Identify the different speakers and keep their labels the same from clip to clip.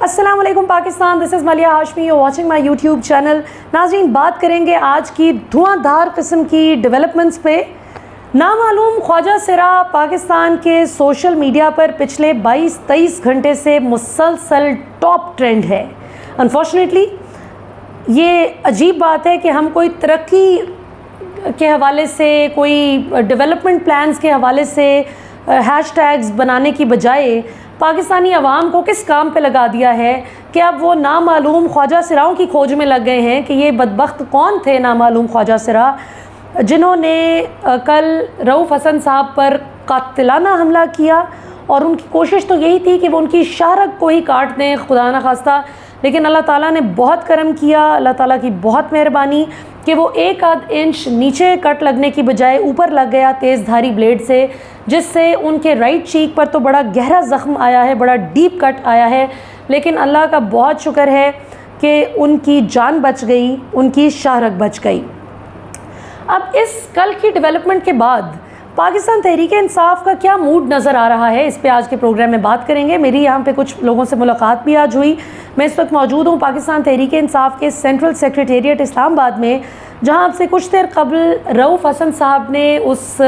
Speaker 1: السلام علیکم Pakistan, this is Malia Hashmi, you watching my YouTube channel. ناظرین، بات کریں گے آج کی دھواں دھار قسم کی ڈیولپمنٹس پہ۔ نامعلوم خواجہ سرا پاکستان کے سوشل میڈیا پر پچھلے 22-23 گھنٹے سے مسلسل ٹاپ ٹرینڈ ہے۔ انفارچونیٹلی یہ عجیب بات ہے کہ ہم کوئی ترقی کے حوالے سے، کوئی ڈیولپمنٹ پلانز کے حوالے سے ہیش ٹیگز بنانے کی بجائے پاکستانی عوام کو کس کام پہ لگا دیا ہے کہ اب وہ نامعلوم خواجہ سراؤں کی کھوج میں لگ گئے ہیں کہ یہ بدبخت کون تھے نامعلوم خواجہ سرا جنہوں نے کل رؤوف حسن صاحب پر قاتلانہ حملہ کیا، اور ان کی کوشش تو یہی تھی کہ وہ ان کی شہرت کو ہی کاٹ دیں خدا نخواستہ، لیکن اللہ تعالیٰ نے بہت کرم کیا، اللہ تعالیٰ کی بہت مہربانی کہ وہ 1 انچ نیچے کٹ لگنے کی بجائے اوپر لگ گیا تیز دھاری بلیڈ سے، جس سے ان کے رائٹ چیک پر تو بڑا گہرا زخم آیا ہے، بڑا ڈیپ کٹ آیا ہے، لیکن اللہ کا بہت شکر ہے کہ ان کی جان بچ گئی، ان کی شہرت بچ گئی۔ اب اس کل کی ڈیولپمنٹ کے بعد پاکستان تحریک انصاف کا کیا موڈ نظر آ رہا ہے، اس پہ آج کے پروگرام میں بات کریں گے۔ میری یہاں پہ کچھ لوگوں سے ملاقات بھی آج ہوئی۔ میں اس وقت موجود ہوں پاکستان تحریک انصاف کے سینٹرل سیکریٹریٹ اسلام آباد میں، جہاں اب سے کچھ دیر قبل رؤوف حسن صاحب نے اس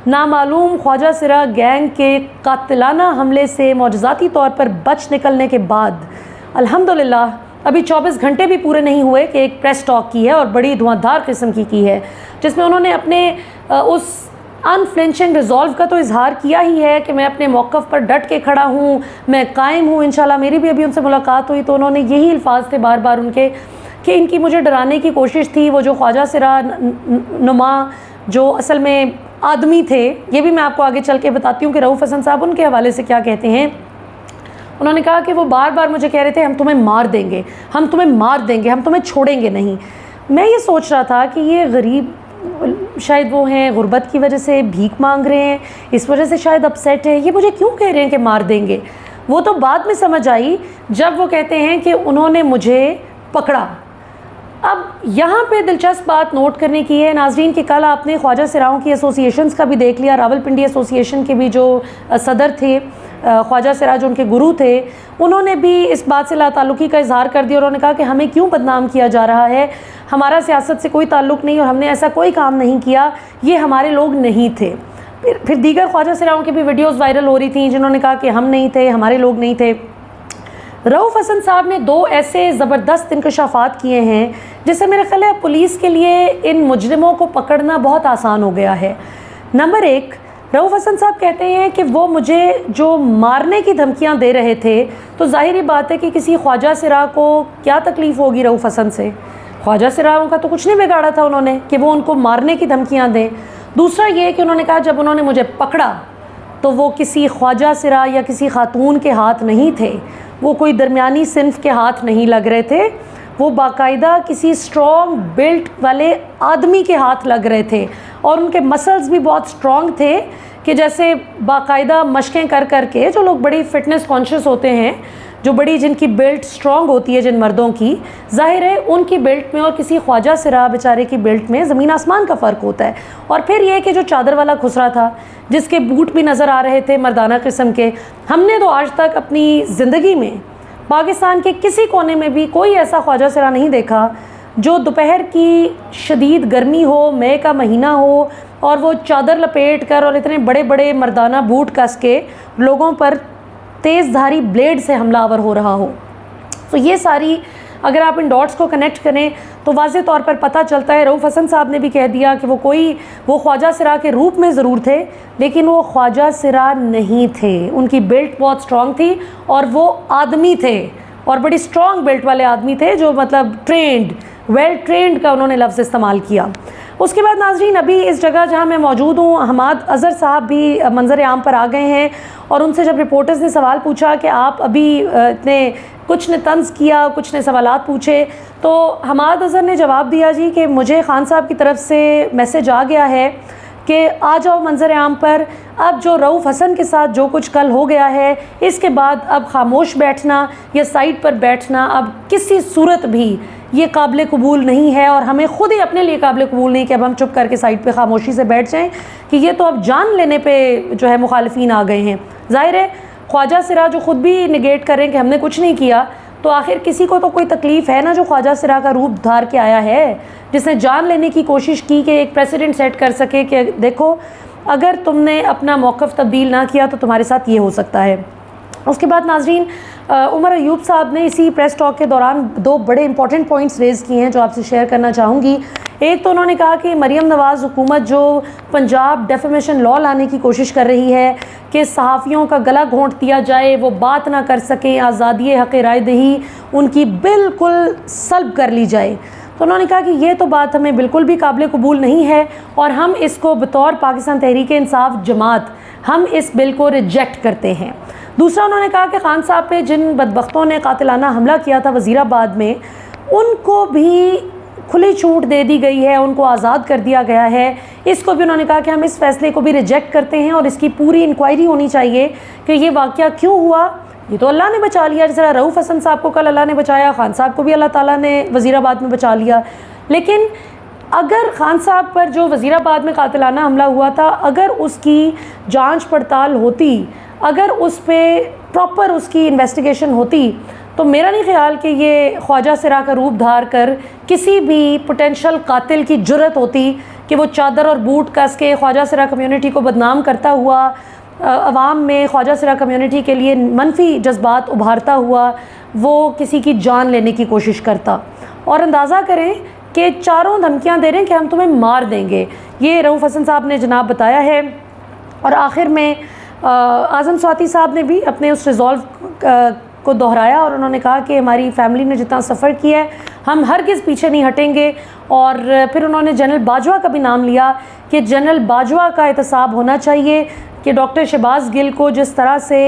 Speaker 1: نامعلوم خواجہ سرا گینگ کے قاتلانہ حملے سے معجزاتی طور پر بچ نکلنے کے بعد الحمدللہ ابھی 24 گھنٹے بھی پورے نہیں ہوئے کہ ایک پریس ٹاک کی ہے، اور بڑی دھواں دھار قسم کی ہے، جس میں انہوں نے اپنے اس انفلینچنگ ریزولو کا تو اظہار کیا ہی ہے کہ میں اپنے موقف پر ڈٹ کے کھڑا ہوں، میں قائم ہوں انشاءاللہ۔ میری بھی ابھی ان سے ملاقات ہوئی تو انہوں نے یہی الفاظ تھے بار بار ان کے کہ ان کی مجھے ڈرانے کی کوشش تھی۔ وہ جو خواجہ سرا نما جو اصل میں آدمی تھے، یہ بھی میں آپ کو آگے چل کے بتاتی ہوں کہ رؤوف حسن صاحب ان کے حوالے سے کیا کہتے ہیں۔ انہوں نے کہا کہ وہ بار بار مجھے کہہ رہے تھے ہم تمہیں مار دیں گے، ہم تمہیں مار دیں گے، ہم تمہیں چھوڑیں گے نہیں۔ میں یہ سوچ رہا تھا کہ یہ غریب شاید وہ ہیں، غربت کی وجہ سے بھیک مانگ رہے ہیں، اس وجہ سے شاید اپسیٹ ہے، یہ مجھے کیوں کہہ رہے ہیں کہ مار دیں گے؟ وہ تو بعد میں سمجھ آئی جب وہ کہتے ہیں کہ انہوں نے مجھے پکڑا۔ اب یہاں پہ دلچسپ بات نوٹ کرنے کی ہے ناظرین کہ کل آپ نے خواجہ سراؤں کی ایسوسیشنز کا بھی دیکھ لیا، راول پنڈی ایسوسیشن کے بھی جو صدر تھے خواجہ سرا، جو ان کے گرو تھے، انہوں نے بھی اس بات سے لا تعلقی کا اظہار کر دیا، اور انہوں نے کہا کہ ہمیں کیوں بدنام کیا جا رہا ہے، ہمارا سیاست سے کوئی تعلق نہیں اور ہم نے ایسا کوئی کام نہیں کیا، یہ ہمارے لوگ نہیں تھے۔ پھر دیگر خواجہ سراؤں کی بھی ویڈیوز وائرل ہو رہی تھیں جنہوں نے کہا کہ ہم نہیں تھے، ہمارے لوگ نہیں تھے۔ رؤوف حسن صاحب نے 2 ایسے زبردست انکشافات کیے ہیں جس سے میرے خیال ہے پولیس کے لیے ان مجرموں کو پکڑنا بہت آسان ہو گیا ہے۔ نمبر 1، رؤوف حسن صاحب کہتے ہیں کہ وہ مجھے جو مارنے کی دھمکیاں دے رہے تھے، تو ظاہری بات ہے کہ کسی خواجہ سرا کو کیا تکلیف ہوگی رؤوف حسن سے، خواجہ سراؤں کا تو کچھ نہیں بگاڑا تھا انہوں نے کہ وہ ان کو مارنے کی دھمکیاں دیں۔ دوسرا یہ کہ انہوں نے کہا جب انہوں نے مجھے پکڑا تو وہ کسی خواجہ سرا یا کسی خاتون کے ہاتھ نہیں تھے، وہ کوئی درمیانی صنف کے ہاتھ نہیں لگ رہے تھے، وہ باقاعدہ کسی اسٹرانگ بلٹ والے آدمی کے ہاتھ لگ رہے تھے، اور ان کے مسلز بھی بہت اسٹرانگ تھے کہ جیسے باقاعدہ مشقیں کر کر کے جو لوگ بڑی فٹنس کانشیس ہوتے ہیں، جو بڑی جن کی بلٹ اسٹرانگ ہوتی ہے جن مردوں کی، ظاہر ہے ان کی بلٹ میں اور کسی خواجہ سرا بیچارے کی بلٹ میں زمین آسمان کا فرق ہوتا ہے۔ اور پھر یہ کہ جو چادر والا خسرا تھا، جس کے بوٹ بھی نظر آ رہے تھے مردانہ قسم کے، ہم نے تو آج تک اپنی زندگی میں پاکستان کے کسی کونے میں بھی کوئی ایسا خواجہ سرا نہیں دیکھا جو دوپہر کی شدید گرمی ہو، مئی کا مہینہ ہو، اور وہ چادر لپیٹ کر اور اتنے بڑے بڑے مردانہ بوٹ کس کے لوگوں پر تیز دھاری بلیڈ سے حملہ آور ہو رہا ہو۔ تو یہ ساری اگر آپ ان ڈاٹس کو کنیکٹ کریں تو واضح طور پر پتہ چلتا ہے۔ رؤوف حسن صاحب نے بھی کہہ دیا کہ وہ خواجہ سرا کے روپ میں ضرور تھے، لیکن وہ خواجہ سرا نہیں تھے، ان کی بلٹ بہت اسٹرانگ تھی، اور وہ آدمی تھے، اور بڑی اسٹرانگ بلٹ والے آدمی تھے، جو مطلب ویل ٹرینڈ کا انہوں نے لفظ استعمال کیا۔ اس کے بعد ناظرین ابھی اس جگہ جہاں میں موجود ہوں، حماد اظہر صاحب بھی منظر عام پر آ گئے ہیں، اور ان سے جب رپورٹرز نے سوال پوچھا کہ آپ ابھی کچھ نے طنز کیا، کچھ نے سوالات پوچھے، تو حماد اظہر نے جواب دیا جی کہ مجھے خان صاحب کی طرف سے میسج آ گیا ہے کہ آ جاؤ منظر عام پر، اب جو رؤوف حسن کے ساتھ جو کچھ کل ہو گیا ہے، اس کے بعد اب خاموش بیٹھنا یا سائٹ پر بیٹھنا اب کسی صورت بھی یہ قابل قبول نہیں ہے، اور ہمیں خود ہی اپنے لیے قابل قبول نہیں کہ اب ہم چپ کر کے سائٹ پہ خاموشی سے بیٹھ جائیں، کہ یہ تو اب جان لینے پہ جو ہے مخالفین آ گئے ہیں۔ ظاہر ہے خواجہ سرا جو خود بھی نگیٹ کریں کہ ہم نے کچھ نہیں کیا، تو آخر کسی کو تو کوئی تکلیف ہے نا جو خواجہ سرا کا روپ دھار کے آیا ہے، جس نے جان لینے کی کوشش کی کہ ایک پریسیڈنٹ سیٹ کر سکے کہ دیکھو اگر تم نے اپنا موقف تبدیل نہ کیا تو تمہارے ساتھ یہ ہو سکتا ہے۔ اس کے بعد ناظرین عمر ایوب صاحب نے اسی پریس ٹاک کے دوران 2 بڑے امپورٹنٹ پوائنٹس ریز کیے ہیں جو آپ سے شیئر کرنا چاہوں گی۔ ایک تو انہوں نے کہا کہ مریم نواز حکومت جو پنجاب ڈیفیمیشن لا لانے کی کوشش کر رہی ہے کہ صحافیوں کا گلا گھونٹ دیا جائے، وہ بات نہ کر سکیں، آزادی حق رائے دہی ان کی بالکل سلب کر لی جائے، تو انہوں نے کہا کہ یہ تو بات ہمیں بالکل بھی قابل قبول نہیں ہے اور ہم اس کو بطور پاکستان تحریک انصاف جماعت ہم اس بل کو ریجیکٹ کرتے ہیں۔ دوسرا انہوں نے کہا کہ خان صاحب پہ جن بدبختوں نے قاتلانہ حملہ کیا تھا وزیر آباد میں، ان کو بھی کھلی چھوٹ دے دی گئی ہے، ان کو آزاد کر دیا گیا ہے۔ اس کو بھی انہوں نے کہا کہ ہم اس فیصلے کو بھی ریجیکٹ کرتے ہیں اور اس کی پوری انکوائری ہونی چاہیے کہ یہ واقعہ کیوں ہوا۔ یہ تو اللہ نے بچا لیا، جس طرح رؤوف حسن صاحب کو کل اللہ نے بچایا، خان صاحب کو بھی اللہ تعالیٰ نے وزیر آباد میں بچا لیا، لیکن اگر خان صاحب پر جو وزیر آباد میں قاتلانہ حملہ ہوا تھا اگر اس کی جانچ پڑتال ہوتی، اگر اس پہ پراپر اس کی انویسٹیگیشن ہوتی، تو میرا نہیں خیال کہ یہ خواجہ سرا کا روپ دھار کر کسی بھی پوٹینشل قاتل کی جرت ہوتی کہ وہ چادر اور بوٹ کس کے خواجہ سرا کمیونٹی کو بدنام کرتا ہوا، عوام میں خواجہ سرا کمیونٹی کے لیے منفی جذبات ابھارتا ہوا وہ کسی کی جان لینے کی کوشش کرتا۔ اور اندازہ کریں کہ چاروں دھمکیاں دے رہے ہیں کہ ہم تمہیں مار دیں گے، یہ رؤوف حسن صاحب نے جناب بتایا ہے۔ اور آخر میں اعظم سواتی صاحب نے بھی اپنے اس ریزالو کو دہرایا اور انہوں نے کہا کہ ہماری فیملی نے جتنا سفر کیا ہے ہم ہرگز پیچھے نہیں ہٹیں گے۔ اور پھر انہوں نے جنرل باجوہ کا بھی نام لیا کہ جنرل باجوہ کا احتساب ہونا چاہیے کہ ڈاکٹر شہباز گل کو جس طرح سے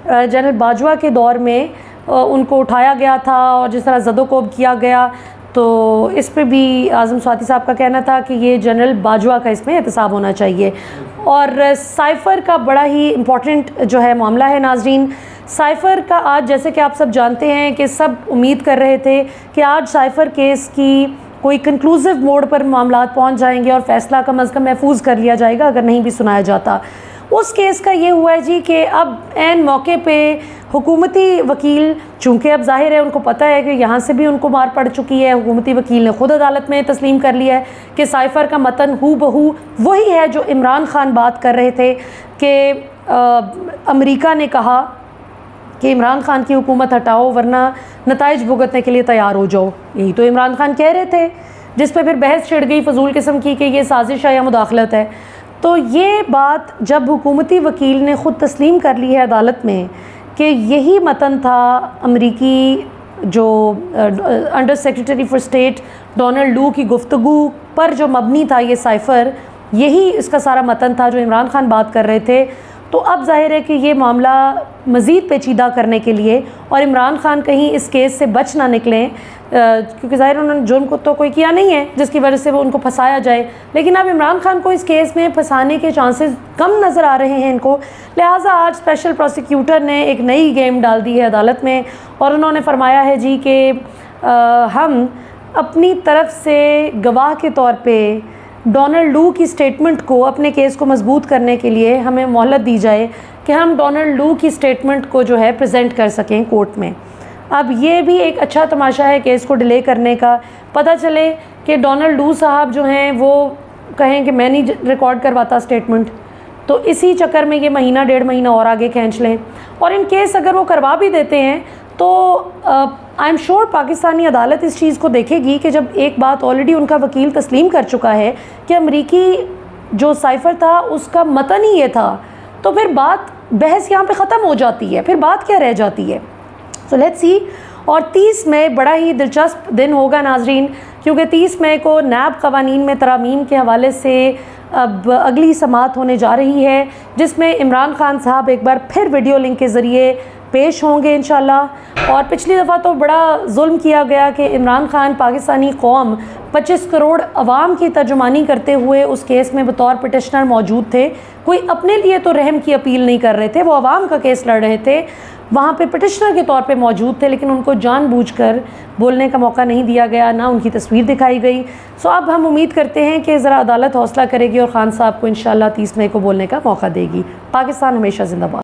Speaker 1: جنرل باجوہ کے دور میں ان کو اٹھایا گیا تھا اور جس طرح زد و کوب کیا گیا، تو اس پہ بھی اعظم سواتی صاحب کا کہنا تھا کہ یہ جنرل باجوہ کا اس میں احتساب ہونا چاہیے۔ اور سائفر کا بڑا ہی امپورٹنٹ جو ہے معاملہ ہے ناظرین، سائفر کا آج جیسے کہ آپ سب جانتے ہیں کہ سب امید کر رہے تھے کہ آج سائفر کیس کی کوئی کنکلوزیو موڈ پر معاملات پہنچ جائیں گے اور فیصلہ کم از کم محفوظ کر لیا جائے گا اگر نہیں بھی سنایا جاتا۔ اس کیس کا یہ ہوا ہے جی کہ اب عین موقع پہ حکومتی وکیل، چونکہ اب ظاہر ہے ان کو پتہ ہے کہ یہاں سے بھی ان کو مار پڑ چکی ہے، حکومتی وکیل نے خود عدالت میں تسلیم کر لیا ہے کہ سائفر کا متن ہو بہو وہی ہے جو عمران خان بات کر رہے تھے کہ امریکا نے کہا کہ عمران خان کی حکومت ہٹاؤ ورنہ نتائج بھگتنے کے لیے تیار ہو جاؤ، یہی تو عمران خان کہہ رہے تھے، جس پہ پھر بحث چھڑ گئی فضول قسم کی کہ یہ سازش ہے یا مداخلت ہے۔ تو یہ بات جب حکومتی وکیل نے خود تسلیم کر لی ہے عدالت میں کہ یہی متن تھا امریکی جو under secretary for state Donald Lu کی گفتگو پر جو مبنی تھا یہ سائفر، یہی اس کا سارا متن تھا جو عمران خان بات کر رہے تھے، تو اب ظاہر ہے کہ یہ معاملہ مزید پیچیدہ کرنے کے لیے اور عمران خان کہیں اس کیس سے بچ نہ نکلیں، کیونکہ ظاہر انہوں نے جرم کو تو کوئی کیا نہیں ہے جس کی وجہ سے وہ ان کو پھنسایا جائے، لیکن اب عمران خان کو اس کیس میں پھنسانے کے چانسز کم نظر آ رہے ہیں ان کو، لہٰذا آج اسپیشل پروسیکیوٹر نے ایک نئی گیم ڈال دی ہے عدالت میں اور انہوں نے فرمایا ہے جی کہ ہم اپنی طرف سے گواہ کے طور پہ ڈونلڈ لو کی سٹیٹمنٹ کو اپنے کیس کو مضبوط کرنے کے لیے ہمیں مہلت دی جائے کہ ہم ڈونلڈ لو کی سٹیٹمنٹ کو جو ہے پریزنٹ کر سکیں کورٹ میں۔ اب یہ بھی ایک اچھا تماشا ہے کیس کو ڈیلے کرنے کا، پتہ چلے کہ ڈونلڈ لو صاحب جو ہیں وہ کہیں کہ میں نہیں ریکارڈ کرواتا سٹیٹمنٹ، تو اسی چکر میں یہ مہینہ 1.5 مہینہ اور آگے کھینچ لیں، اور ان کیس اگر وہ کروا بھی دیتے ہیں تو آئی ایم شیور پاکستانی عدالت اس چیز کو دیکھے گی کہ جب ایک بات آلریڈی ان کا وکیل تسلیم کر چکا ہے کہ امریکی جو سائفر تھا اس کا متن ہی یہ تھا، تو پھر بحث یہاں پہ ختم ہو جاتی ہے، پھر بات کیا رہ جاتی ہے۔ So let's see. اور 30 مئی بڑا ہی دلچسپ دن ہوگا ناظرین، کیونکہ 30 مئی کو نیب قوانین میں ترامیم کے حوالے سے اب اگلی سماعت ہونے جا رہی ہے، جس میں عمران خان صاحب ایک بار پھر ویڈیو لنک کے ذریعے پیش ہوں گے انشاءاللہ۔ اور پچھلی دفعہ تو بڑا ظلم کیا گیا کہ عمران خان پاکستانی قوم 25 کروڑ عوام کی ترجمانی کرتے ہوئے اس کیس میں بطور پٹیشنر موجود تھے، کوئی اپنے لیے تو رحم کی اپیل نہیں کر رہے تھے، وہ عوام کا کیس لڑ رہے تھے، وہاں پہ پٹیشنر کے طور پہ موجود تھے، لیکن ان کو جان بوجھ کر بولنے کا موقع نہیں دیا گیا، نہ ان کی تصویر دکھائی گئی۔ سو اب ہم امید کرتے ہیں کہ ذرا عدالت حوصلہ کرے گی اور خان صاحب کو انشاءاللہ 30 مئی کو بولنے کا موقع دے گی۔ پاکستان ہمیشہ زندہ باد۔